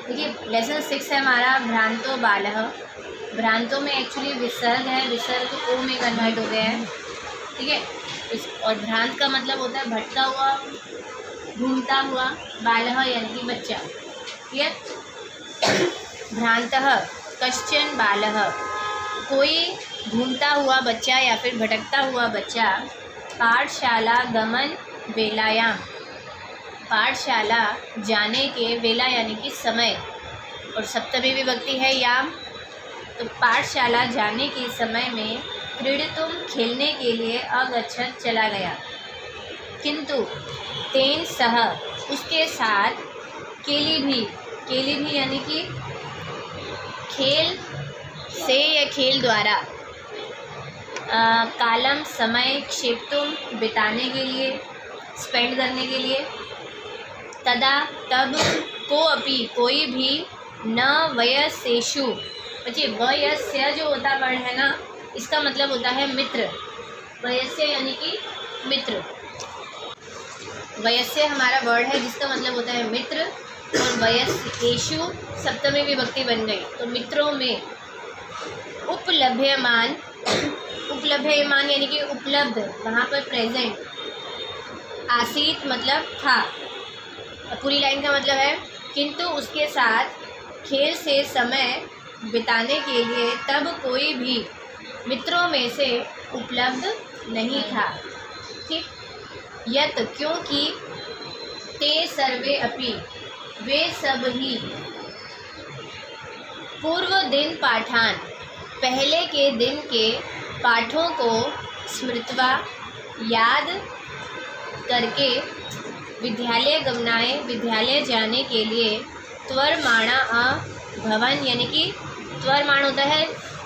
देखिए लेसन 6 है हमारा भ्रांतो बालः। भ्रांतो में एक्चुअली विसर्ग है, विसर्ग ओ में कन्वर्ट हो गया है, ठीक है। और भ्रांत का मतलब होता है भटका हुआ, घूमता हुआ, बालः यानी कि बच्चा, ठीक है। भ्रांतः कश्चन बालः, कोई घूमता हुआ बच्चा या फिर भटकता हुआ बच्चा। पाठशाला गमन वेलायाम, पाठशाला जाने के, वेला यानी कि समय, और सप्तमी विभक्ति है याम। तो पाठशाला जाने के समय में क्रीडितुम खेलने के लिए अगच्छत् चला गया। किंतु तेन सह उसके साथ केली भी यानी कि खेल से या खेल द्वारा कालम समय क्षेप्तुम बिताने के लिए, स्पेंड करने के लिए। तदा तब को अपि कोई भी न वयस्येषु, बच्चे वयस्य जो होता वर्ण है ना, इसका मतलब होता है मित्र। वयस्य यानी कि मित्र, वयस्य हमारा वर्ड है जिसका मतलब होता है मित्र, और वयस्येषु सप्तमी विभक्ति बन गई। तो मित्रों में उपलभ्यमान, उपलभ्यमान यानी कि उपलब्ध, वहाँ पर प्रेजेंट। आसीत मतलब था। पूरी लाइन का मतलब है किंतु उसके साथ खेल से समय बिताने के लिए तब कोई भी मित्रों में से उपलब्ध नहीं था, ठीक। यत क्योंकि ते सर्वे अपि, वे सब ही, पूर्व दिन पाठान, पहले के दिन के पाठों को स्मृत्वा याद करके, विद्यालय गमनाए विद्यालय जाने के लिए, त्वरमाणा भवन यानी कि त्वरमाण होता है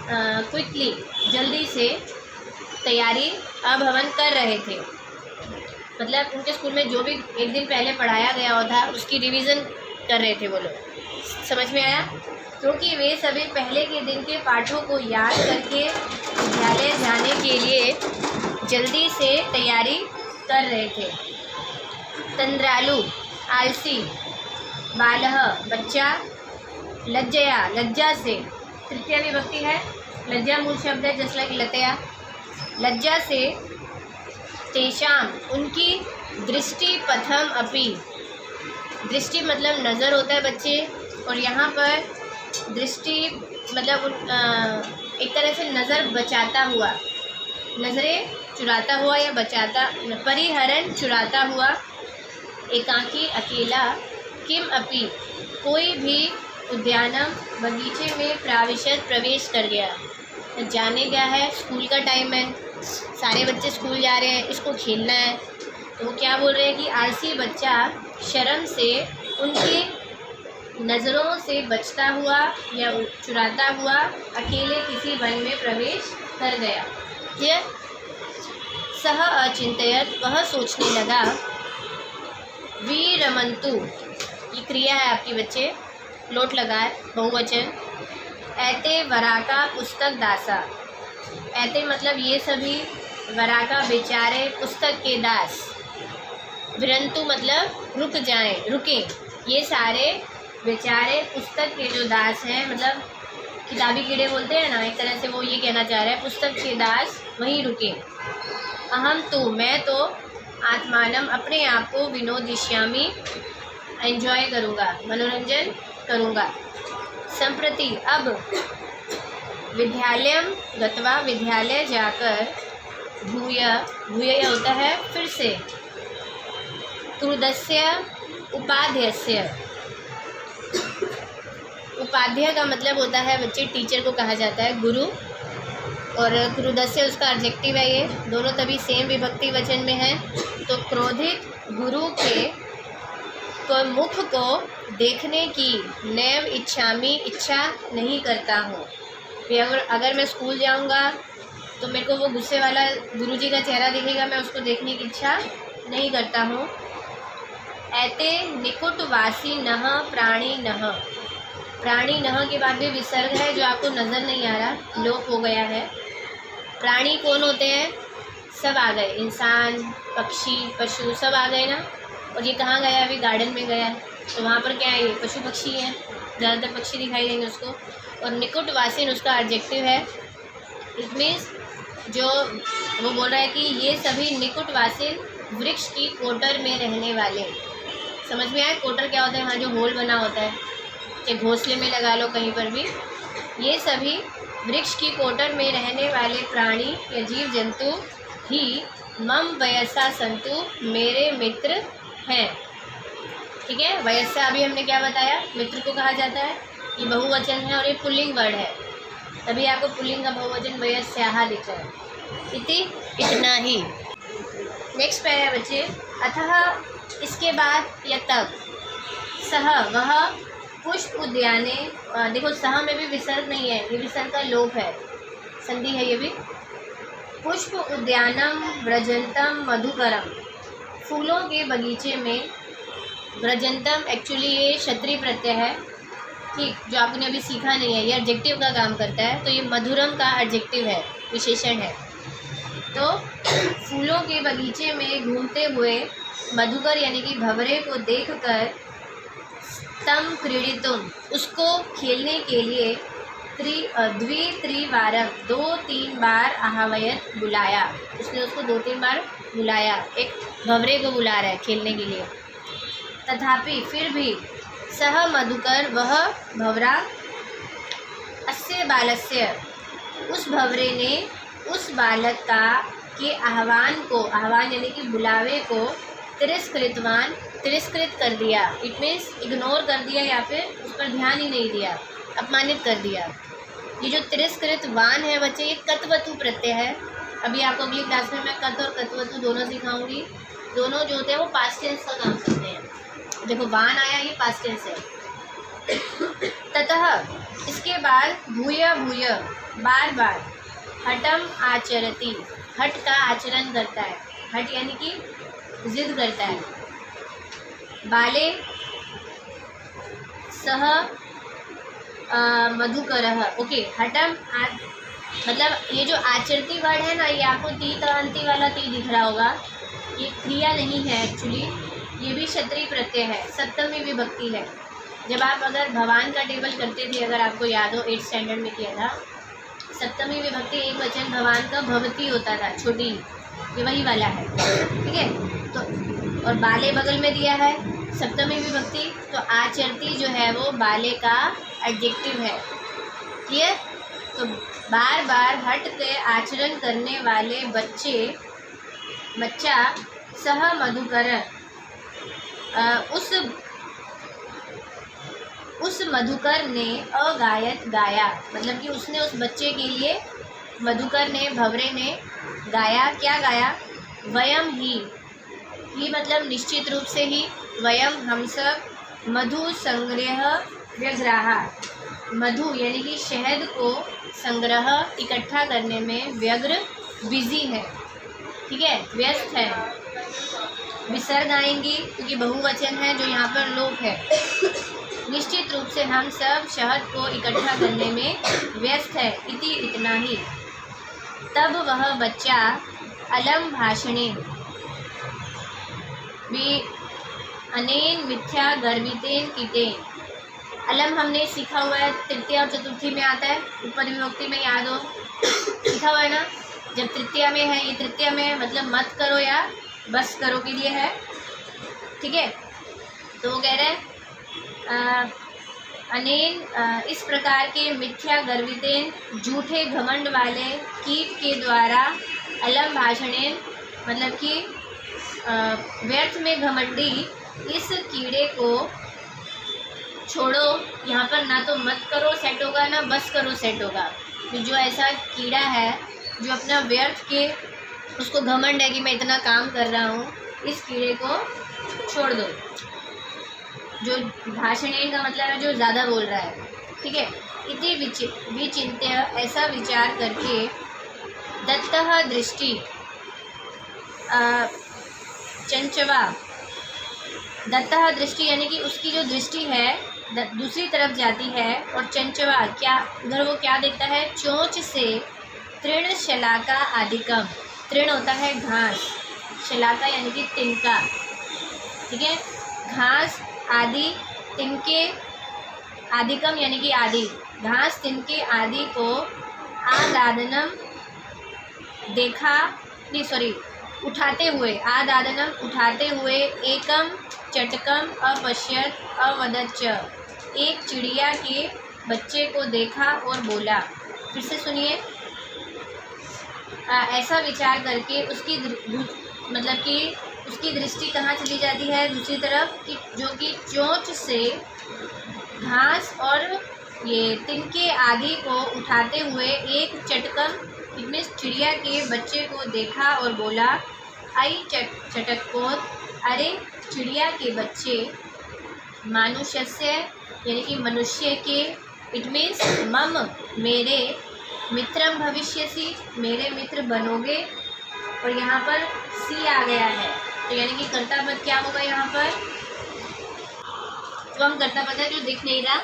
क्विकली, जल्दी से तैयारी अभवन कर रहे थे। मतलब उनके स्कूल में जो भी एक दिन पहले पढ़ाया गया था उसकी रिवीजन कर रहे थे वो लोग। समझ में आया? क्योंकि वे सभी पहले के दिन के पाठों को याद करके विद्यालय जाने के लिए जल्दी से तैयारी कर रहे थे। तंद्रालु आलसी, बालः बच्चा, लज्जया लज्जा से, तृतीय विभक्ति है, लज्जा मूल शब्द है जस्ट लाइक लतया, लज्जा से। तेषाम उनकी, दृष्टि पथम अपि, दृष्टि मतलब नज़र होता है बच्चे, और यहाँ पर दृष्टि मतलब एक तरह से नज़र बचाता हुआ, नज़रें चुराता हुआ या बचाता, परिहरण चुराता हुआ, एकाकी अकेला, किम अपि कोई भी, उद्यानम बगीचे में प्राविशत प्रवेश कर गया, जाने गया है। स्कूल का टाइम है, सारे बच्चे स्कूल जा रहे हैं, इसको खेलना है, तो वो क्या बोल रहे हैं कि आलसी बच्चा शर्म से उनकी नज़रों से बचता हुआ या चुराता हुआ अकेले किसी वन में प्रवेश कर गया। ये सह अचिंतयत, वह सोचने लगा। वीरमंतु, ये क्रिया है आपकी बच्चे, लोट लगा है, बहुवचन। ऐते वराका पुस्तक दासा, ऐते मतलब ये सभी, वराका बेचारे, पुस्तक के दास। विरंतु मतलब रुक जाएं, रुकें, ये सारे बेचारे पुस्तक के जो दास हैं, मतलब किताबी कीड़े बोलते हैं ना, एक तरह से वो ये कहना चाह रहे हैं पुस्तक के दास वहीं रुकें। अहम तो, मैं तो, आत्मानम अपने आप को, विनोदिष्यामि एंजॉय करूँगा, मनोरंजन करूँगा। संप्रति अब, विद्यालयम गत्वा विद्यालय जाकर, भूय, भूय होता है फिर से, क्रुदस्य उपाध्यस्य, उपाध्याय का मतलब होता है बच्चे टीचर को कहा जाता है, गुरु, और क्रुदस्य उसका एडजेक्टिव है। ये दोनों तभी सेम विभक्ति वचन में है। तो क्रोधित गुरु के को मुख को देखने की नैव इच्छामी, इच्छा नहीं करता हूँ। अगर मैं स्कूल जाऊँगा तो मेरे को वो गुस्से वाला गुरुजी का चेहरा दिखेगा, मैं उसको देखने की इच्छा नहीं करता हूँ। ऐते निकुटवासी नह प्राणी नह, प्राणी नह के बाद भी विसर्ग है जो आपको नज़र नहीं आ रहा, लोप हो गया है। प्राणी कौन होते हैं? सब आ गए, इंसान, पक्षी, पशु, सब आ गए ना। और ये कहाँ गया? अभी गार्डन में गया है, तो वहाँ पर क्या है? ये पशु पक्षी हैं। ज़्यादातर पक्षी दिखाई देंगे उसको। और निकुटवासिन उसका एडजेक्टिव है। इट मीन्स जो वो बोल रहा है कि ये सभी निकुटवासिन वृक्ष की कोटर में रहने वाले। समझ में आया कोटर क्या होता है? वहाँ जो होल बना होता है, चाहे घोंसले में लगा लो कहीं पर भी। ये सभी वृक्ष की कोटर में रहने वाले प्राणी या जीव जंतु ही मम वयस्सा संतु, मेरे मित्र हैं। ठीक है, वयस्सा अभी हमने क्या बताया, मित्र को कहा जाता है। ये बहुवचन है और ये पुल्लिंग वर्ड है, तभी आपको पुल्लिंग का बहुवचन वयस्याः दिख रहा है। इतना ही। नेक्स्ट पैरा बच्चे, अतः इसके बाद या तब, सह वह पुष्प उद्याने, देखो सह में भी विसर्ग नहीं है, ये विसर्ग का लोप है, संधि है ये भी। पुष्प उद्यानम व्रजंतम मधुकरम, फूलों के बगीचे में। व्रजंतम एक्चुअली ये क्षत्रिय प्रत्यय है, ठीक, जो आपने अभी सीखा नहीं है, ये एडजेक्टिव का काम करता है। तो ये मधुरम का एडजेक्टिव है, विशेषण है। तो फूलों के बगीचे में घूमते हुए मधुकर यानी कि भंवरे को देखकर, तम क्रीडितुम, उसको खेलने के लिए, द्वित्रिवारम, 2-3 बार आह्वयत, बुलाया। उसने उसको 2-3 बार बुलाया, एक भंवरे को बुला रहा है खेलने के लिए। तथापि फिर भी, सह मधुकर वह भंवरा, अस्य बालस्य, उस भंवरे ने उस बालक का के आह्वान को, आह्वान यानी कि बुलावे को, तिरस्कृतवान, तिरस्कृत कर दिया। इट मीन्स इग्नोर कर दिया या फिर उस पर ध्यान ही नहीं दिया, अपमानित कर दिया। ये जो तिरस्कृतवान है बच्चे, ये कत्वतु प्रत्यय है। अभी आपको अगली क्लास में मैं कत और कत्वतु दोनों सिखाऊंगी। दोनों जो होते हैं वो पास्ट टेंस का काम करते हैं। देखो वान आया, ये पास्ट टेंस है। ततः इसके बाद, भूय भूय, बार बार, हठम आचरति, हठ का आचरण करता है। हठ यानी कि जिद करता है। बाले सह मधुकरः, ओके, हठम मतलब ये जो आचरती वर्ड है ना, ये आपको ती अंति वाला ती दिख रहा होगा, ये क्रिया नहीं है एक्चुअली, ये भी क्षत्रिय प्रत्यय है, सप्तमी विभक्ति है। जब आप अगर भवान का टेबल करते थे, अगर आपको याद हो 8th स्टैंडर्ड में किया था, सप्तमी विभक्ति एक वचन भवान का भवती होता था, छोटी, ये वही वाला है। ठीक है, तो और बाले बगल में दिया है सप्तमी विभक्ति, तो आचरती जो है वो बाले का एडजेक्टिव है। क्लियर? तो बार बार हट के आचरण करने वाले बच्चा सह मधुकर, उस मधुकर ने अगायत गाया, मतलब कि उसने उस बच्चे के लिए, मधुकर ने, भंवरे ने गाया। क्या गाया? वयम ही मतलब निश्चित रूप से ही, वयम हम सब, मधु संग्रह व्यग्राहा, मधु यानी कि शहद को संग्रह इकट्ठा करने में व्यग्र, बिजी है। ठीक है, व्यस्त है। विसर्ग आएंगी क्योंकि बहुवचन है जो यहाँ पर लोप है। निश्चित रूप से हम सब शहद को इकट्ठा करने में व्यस्त है। इतना ही। तब वह बच्चा अलम भाषणे भी अनेन मिथ्या गर्वितेन कितेन, अलम हमने सीखा हुआ है, तृतीया और चतुर्थी में आता है, ऊपर विभक्ति में याद हो, सीखा हुआ है ना। जब तृतीया में है, ये तृतीया में है मतलब मत करो या बस करो के लिए है। ठीक है, तो वो कह रहे हैं अनेन इस प्रकार के मिथ्या गर्वितेन, झूठे घमंड वाले कीट के द्वारा, अलम भाषणेन मतलब कि व्यर्थ में घमंडी इस कीड़े को छोड़ो। यहाँ पर ना तो मत करो सेट होगा, ना बस करो सेट होगा। तो जो ऐसा कीड़ा है जो अपना व्यर्थ के, उसको घमंड है कि मैं इतना काम कर रहा हूँ, इस कीड़े को छोड़ दो। जो भाषणेन का मतलब है जो ज़्यादा बोल रहा है। ठीक है, इति विचिन्त्य, ऐसा विचार करके, दत्तः दृष्टि चंचवा, दत्तः दृष्टि यानी कि उसकी जो दृष्टि है दूसरी तरफ जाती है, और चंचवा क्या, उधर वो क्या देखता है, चोंच से तृण शलाका आदिकम, तृण होता है घास, शलाका यानी कि तिनका। ठीक है, घास आदि तिनके आदिकम यानी कि आदि, घास तिनके आदि को आदादनम देखा, नहीं सॉरी उठाते हुए, आदादनम उठाते हुए, एकम चटकम अपश्यत अवदच्च, एक चिड़िया के बच्चे को देखा और बोला। फिर से सुनिए। ऐसा विचार करके उसकी मतलब कि उसकी दृष्टि कहाँ चली जाती है, दूसरी तरफ, कि जो कि चोंच से घास और ये तिनके आदि को उठाते हुए एक चटकम, इनमें चिड़िया के बच्चे को देखा और बोला, आई चटकपोत, अरे चिड़िया के बच्चे, मानुष्यस्य यानी कि मनुष्य के, इट मीन्स मम मेरे, मित्रम भविष्यसि मेरे मित्र बनोगे। और यहाँ पर सी आ गया है, तो यानी कि कर्ता पद क्या होगा यहाँ पर, तो हम कर्ता पद है जो दिख नहीं रहा,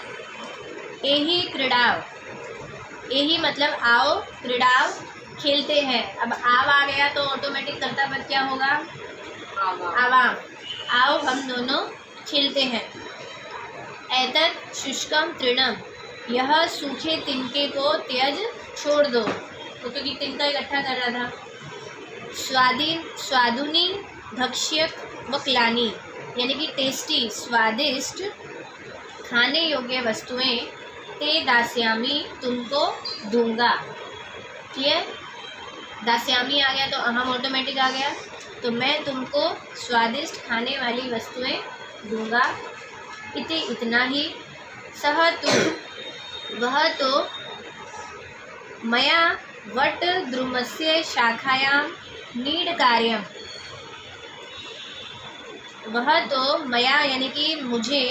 एही क्रीड़ाव, एही मतलब आओ, क्रीड़ाव खेलते हैं। अब आव आ गया तो ऑटोमेटिक कर्ता पद क्या होगा, आवाम, आओ हम दोनों खेलते हैं। एतत् शुष्कम तृणम, यह सूखे तिनके को त्यज छोड़ दो, तो क्योंकि तिनका इकट्ठा कर रहा था। स्वादुनी भक्ष्यक व क्लानी, यानी कि टेस्टी स्वादिष्ट खाने योग्य वस्तुएं, ते दास्यामी तुमको दूंगा। ठीक है, दास्यामी आ गया तो अहम ऑटोमेटिक आ गया, तो मैं तुमको स्वादिष्ट खाने वाली वस्तुएं दूंगा। इति इतना ही, सह तु वह तो, मया वट द्रुमस्य शाखायां नीड कार्यम, वह तो मया यानी कि मुझे,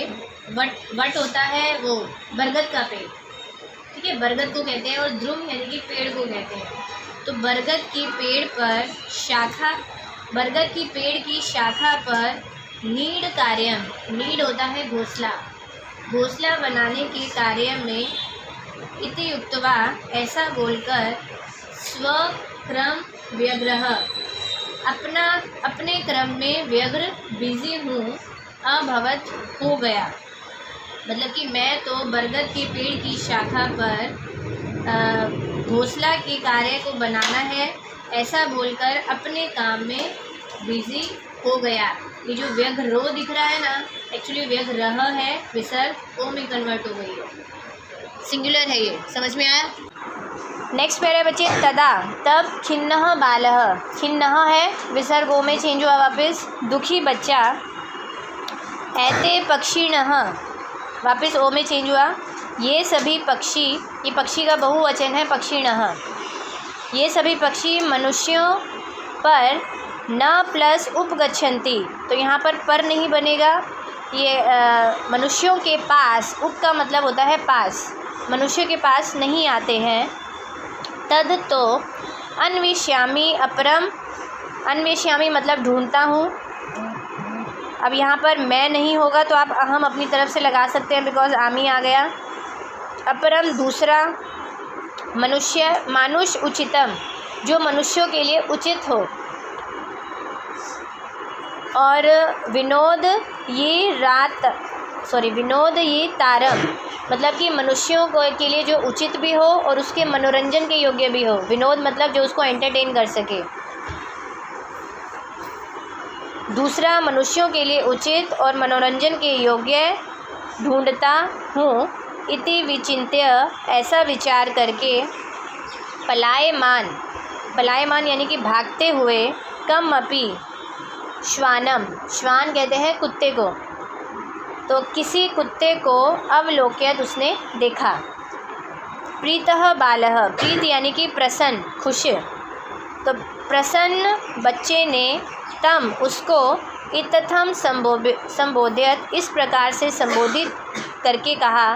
वट होता है वो बरगद का पेड़, ठीक है, बरगद को कहते हैं, और द्रुम यानी कि पेड़ को कहते हैं। तो बरगद की पेड़ पर शाखा, बरगद की पेड़ की शाखा पर नीड कार्यम, नीड होता है घोंसला, घोंसला बनाने के कार्य में, इति युक्तवा ऐसा बोलकर, स्वक्रम व्यग्रह, अपने क्रम में व्यग्र बिजी हूँ, अभवत हो गया, मतलब कि मैं तो बरगद के पेड़ की शाखा पर घोंसला के कार्य को बनाना है, ऐसा बोलकर अपने काम में बिजी हो गया। ये जो व्यग्र रो दिख रहा है ना, एक्चुअली व्यग्र रह है, विसर्ग ओ में कन्वर्ट हो गई है, सिंगुलर है ये, समझ में आया। नेक्स्ट पैरा बच्चे, तदा तब, खिन्नः बालः, खिन्नः है विसर्ग ओ में चेंज हुआ वापस, दुखी बच्चा, ऐते पक्षिणः वापस ओ में चेंज हुआ, ये सभी पक्षी, ये पक्षी का बहुवचन है पक्षिणः, ये सभी पक्षी मनुष्यों पर न प्लस उपगच्छन्ति, तो यहाँ पर नहीं बनेगा, ये मनुष्यों के पास, उप का मतलब होता है पास, मनुष्य के पास नहीं आते हैं। तद तो अन्वेष्यामि अपरम, अन्वेष्यामि मतलब ढूंढता हूँ। अब यहाँ पर मैं नहीं होगा तो आप हम अपनी तरफ से लगा सकते हैं, बिकॉज आमी आ गया। अपरम दूसरा, मनुष्य मानुष उचितम, जो मनुष्यों के लिए उचित हो, और विनोद ये तारम, मतलब कि मनुष्यों को के लिए जो उचित भी हो और उसके मनोरंजन के योग्य भी हो, विनोद मतलब जो उसको एंटरटेन कर सके। दूसरा, मनुष्यों के लिए उचित और मनोरंजन के योग्य ढूंढता हूँ, इति विचिन्त्य ऐसा विचार करके, पलायमान, पलायमान यानी कि भागते हुए, कम अपि श्वानम, श्वान कहते हैं कुत्ते को, तो किसी कुत्ते को अवलोक्यत उसने देखा। प्रीतः बालः, प्रीत यानी कि प्रसन्न, खुश, तो प्रसन्न बच्चे ने तम उसको इत्थम संबोधित, इस प्रकार से संबोधित करके कहा,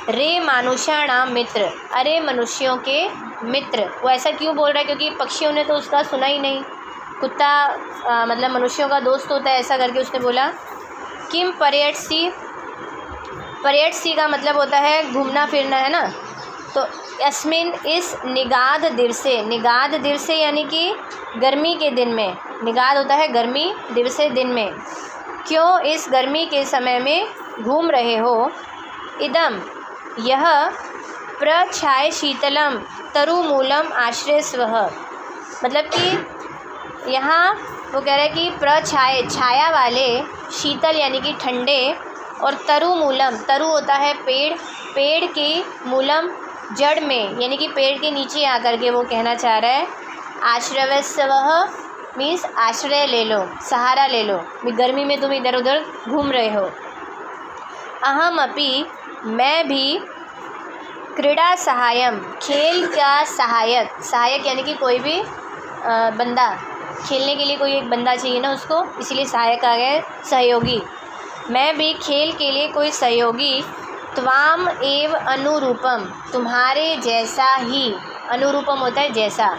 रे मानुषाणाम मित्र, अरे मनुष्यों के मित्र। वो ऐसा क्यों बोल रहा है, क्योंकि पक्षियों ने तो उसका सुना ही नहीं, कुत्ता मतलब मनुष्यों का दोस्त होता है, ऐसा करके उसने बोला। किम पर्यटसी, पर्यटसी का मतलब होता है घूमना फिरना, है ना, तो अस्मिन इस निगाध दिवसे, निगाध दिवसे यानी कि गर्मी के दिन में, निगाध होता है गर्मी, दिवसे दिन में, क्यों इस गर्मी के समय में घूम रहे हो। इदम यह प्रछाय शीतलम तरुमूलम आश्रय स्वः। मतलब कि यहाँ वो कह रहा है कि प्रछाय छाया वाले, शीतल यानी कि ठंडे, और तरुमूलम, तरु होता है पेड़, पेड़ के मूलम जड़ में, यानी कि पेड़ के नीचे आकर के वो कहना चाह रहा है आश्रय स्वः मीन्स आश्रय ले लो, सहारा ले लो, गर्मी में तुम इधर उधर घूम रहे हो। अहम अपि मैं भी, क्रीड़ा सहायम खेल का सहायक, सहायक यानी कि कोई भी बंदा, खेलने के लिए कोई एक बंदा चाहिए ना उसको, इसीलिए सहायक आ गया सहयोगी। मैं भी खेल के लिए कोई सहयोगी, त्वाम एव अनुरूपम तुम्हारे जैसा ही, अनुरूपम होता है जैसा,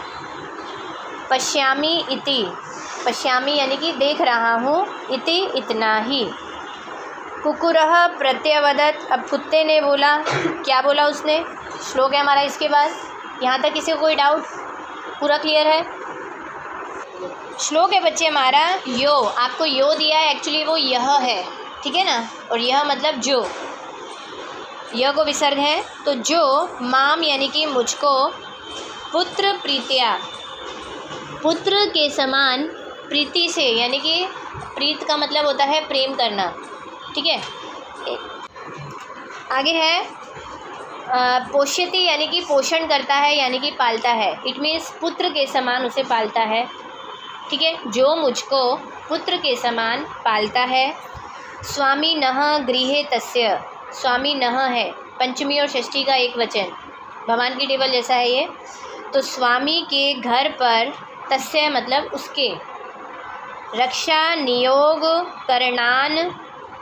पश्यामी इति, पश्यामी यानी कि देख रहा हूँ, इति इतना ही। कुकुरः प्रत्यवदत्, अब कुत्ते ने बोला, क्या बोला उसने, श्लोक है हमारा इसके बाद। यहाँ तक किसी को कोई डाउट, पूरा क्लियर है? श्लोक है बच्चे हमारा यो, आपको यो दिया है, एक्चुअली वो यह है, ठीक है ना, और यह मतलब जो, यह को विसर्ग है, तो जो माम यानी कि मुझको, पुत्र प्रीत्या पुत्र के समान, प्रीति से यानी कि प्रीत का मतलब होता है प्रेम करना, ठीक है। आगे है पोष्यति यानी कि पोषण करता है यानी कि पालता है, इट मीन्स पुत्र के समान उसे पालता है, ठीक है। जो मुझको पुत्र के समान पालता है। स्वामी नः गृहे तस्य, स्वामी नः है पंचमी और षष्ठी का एक वचन, भगवान की टेबल जैसा है ये। तो स्वामी के घर पर, तस्य मतलब उसके, रक्षा नियोग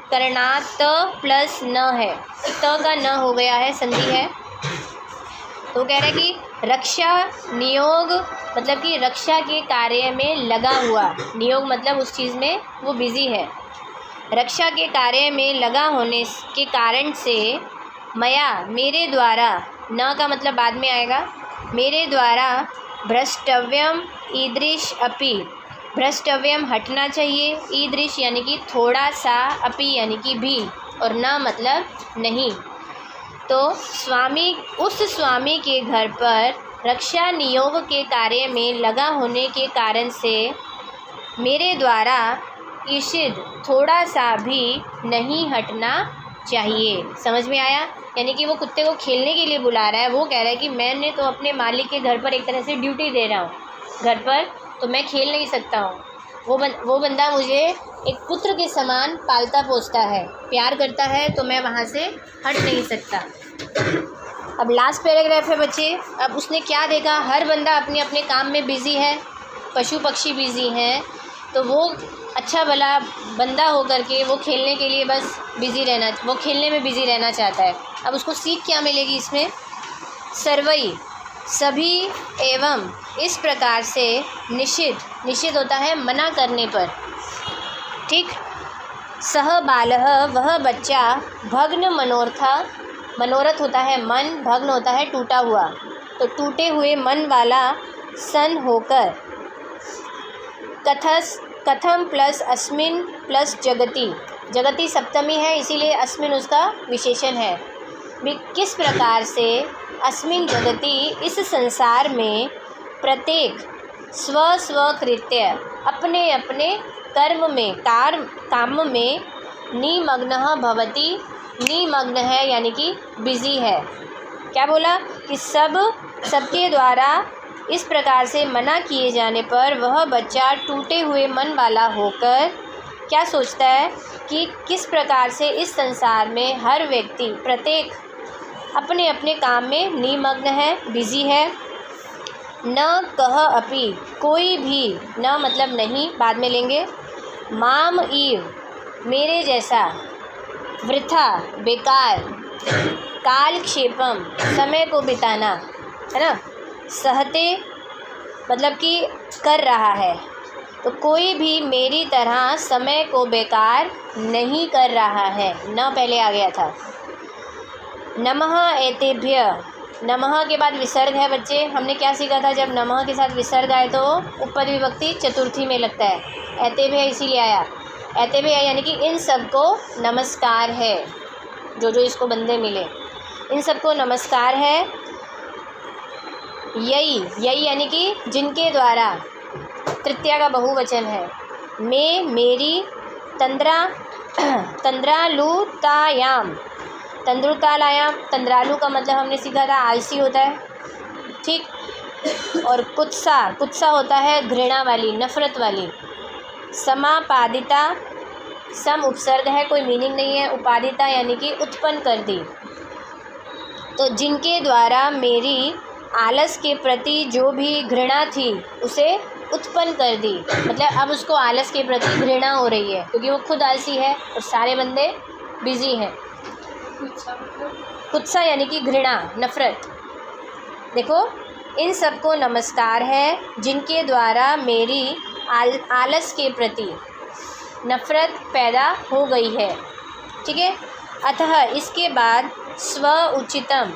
करणात प्लस न है, त का न हो गया है, संधि है, तो कह रहा है कि रक्षा नियोग मतलब कि रक्षा के कार्य में लगा हुआ, नियोग मतलब उस चीज़ में वो बिज़ी है, रक्षा के कार्य में लगा होने के कारण से, मया मेरे द्वारा, न का मतलब बाद में आएगा, मेरे द्वारा भ्रष्टव्यम ईदृश अपि, भ्रष्टव्यम हटना चाहिए, ईदृश यानी कि थोड़ा सा, अपि यानी कि भी, और न मतलब नहीं। तो स्वामी, उस स्वामी के घर पर रक्षा नियोग के कार्य में लगा होने के कारण से मेरे द्वारा ईषिद थोड़ा सा भी नहीं हटना चाहिए। समझ में आया? यानी कि वो कुत्ते को खेलने के लिए बुला रहा है, वो कह रहा है कि मैंने तो अपने मालिक के घर पर एक तरह से ड्यूटी दे रहा हूँ घर पर, तो मैं खेल नहीं सकता हूँ। वो बंदा मुझे एक पुत्र के समान पालता पोसता है, प्यार करता है, तो मैं वहाँ से हट नहीं सकता। अब लास्ट पैराग्राफ है बच्चे। अब उसने क्या देखा, हर बंदा अपने अपने काम में बिज़ी है, पशु पक्षी बिज़ी हैं, तो वो अच्छा भला बंदा हो करके वो खेलने के लिए बस बिज़ी रहना, वो खेलने में बिज़ी रहना चाहता है। अब उसको सीख क्या मिलेगी इसमें, सर्वई सभी एवं इस प्रकार से, निषिद्ध, निषिद्ध होता है मना करने पर, ठीक। सह बालः वह बच्चा, भग्न मनोरथा, मनोरथ होता है मन, भग्न होता है टूटा हुआ, तो टूटे हुए मन वाला सन होकर, कथम प्लस अस्मिन प्लस जगति, जगति सप्तमी है इसीलिए अस्मिन उसका विशेषण है, भी किस प्रकार से, अस्मिन जगति इस संसार में, प्रत्येक स्व स्वकृत्य अपने अपने कर्म में, काम में, निमग्न भवति, निमग्न है यानी कि बिज़ी है। क्या बोला कि सबके द्वारा इस प्रकार से मना किए जाने पर वह बच्चा टूटे हुए मन वाला होकर क्या सोचता है कि किस प्रकार से इस संसार में हर व्यक्ति, प्रत्येक अपने अपने काम में निमग्न है, बिज़ी है। न कह अपि कोई भी, न मतलब नहीं, बाद में लेंगे, माम ईव मेरे जैसा, वृथा बेकार, कालक्षेपम समय को बिताना, है ना, सहते मतलब कि कर रहा है, तो कोई भी मेरी तरह समय को बेकार नहीं कर रहा है। न पहले आ गया था। नमः एतेभ्य, नमः के बाद विसर्ग है बच्चे। हमने क्या सीखा था, जब नमः के साथ विसर्ग आए तो उपपद विभक्ति चतुर्थी में लगता है। एतेभ्य इसीलिए आया, एतेभ्य यानी कि इन सबको नमस्कार है, जो जो इसको बंदे मिले। इन सबको नमस्कार है। यही यही यानी कि जिनके द्वारा, तृतीया का बहुवचन है। मैं मेरी तंद्रालुतायाम, तंद्रालु का मतलब हमने सीखा था आलसी होता है, ठीक। और कुत्सा होता है घृणा वाली, नफरत वाली। समापादिता, सम उपसर्ग है, कोई मीनिंग नहीं है। उपादिता यानी कि उत्पन्न कर दी। तो जिनके द्वारा मेरी आलस के प्रति जो भी घृणा थी उसे उत्पन्न कर दी, मतलब अब उसको आलस के प्रति घृणा हो रही है क्योंकि वो खुद आलसी है और सारे बंदे बिजी हैं। कुत्सा यानी कि घृणा, नफरत। देखो, इन सबको नमस्कार है जिनके द्वारा मेरी आलस के प्रति नफरत पैदा हो गई है, ठीक है। अतः इसके बाद स्व उचितम,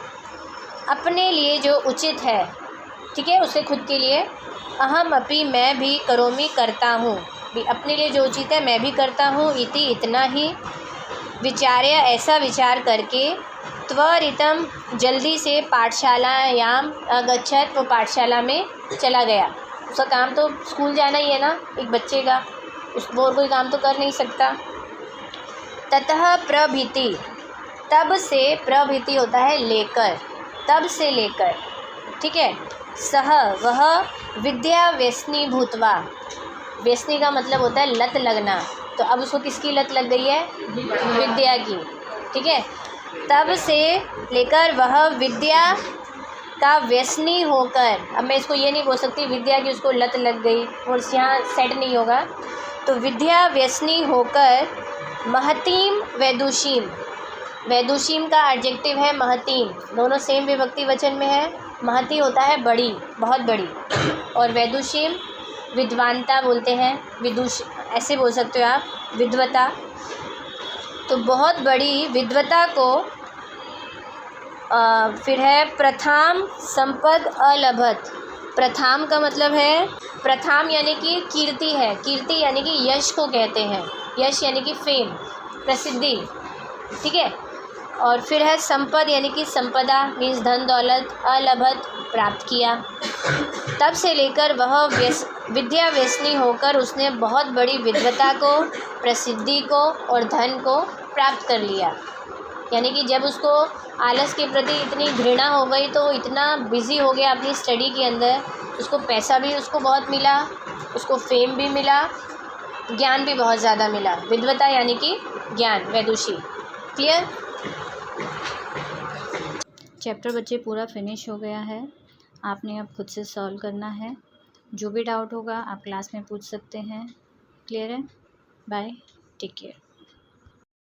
अपने लिए जो उचित है, ठीक है, उसे खुद के लिए। अहम अपि, मैं भी, करोमि, करता हूँ, भी अपने लिए जो उचित है मैं भी करता हूँ। इति, इतना ही। विचार्य, ऐसा विचार करके। त्वरितम, जल्दी से। पाठशालायाम अगच्छत, वो पाठशाला में चला गया। उसका काम तो स्कूल जाना ही है ना, एक बच्चे का, वो और कोई काम तो कर नहीं सकता। ततः प्रभृति, तब से, प्रभृति होता है लेकर, तब से लेकर, ठीक है। सह, वह, विद्या व्यसनी भूतवा, व्यसनी का मतलब होता है लत लगना, तो अब उसको किसकी लत लग गई है? विद्या की, ठीक है। तब से लेकर वह विद्या का व्यसनी होकर, अब मैं इसको ये नहीं बोल सकती विद्या की उसको लत लग गई, और यहाँ सेट नहीं होगा, तो विद्या व्यसनी होकर महतीम वैदुषीम, वैदुषीम का एडजेक्टिव है महतीम, दोनों सेम विभक्ति वचन में है। महती होता है बड़ी, बहुत बड़ी, और वैदुषीम विद्वानता बोलते हैं, विदुष ऐसे बोल सकते हो आप, विद्वता। तो बहुत बड़ी विद्वता को फिर है प्रथाम संपद अलभत। प्रथाम का मतलब है, प्रथाम यानी कि कीर्ति है, कीर्ति यानी कि यश को कहते हैं, यश यानी कि फेम, प्रसिद्धि, ठीक है। और फिर है संपद यानी कि संपदा, मीन्स धन दौलत, अलभत प्राप्त किया। तब से लेकर वह विद्या व्यसनी होकर उसने बहुत बड़ी विद्वता को, प्रसिद्धि को और धन को प्राप्त कर लिया। यानी कि जब उसको आलस के प्रति इतनी घृणा हो गई तो वो इतना बिज़ी हो गया अपनी स्टडी के अंदर, उसको पैसा भी उसको बहुत मिला, उसको फेम भी मिला, ज्ञान भी बहुत ज़्यादा मिला। विद्वता यानी कि ज्ञान, वैदुषी। क्लियर? चैप्टर बच्चे पूरा फिनिश हो गया है, आपने अब खुद से सॉल्व करना है। जो भी डाउट होगा आप क्लास में पूछ सकते हैं। क्लियर है? Bye, take care.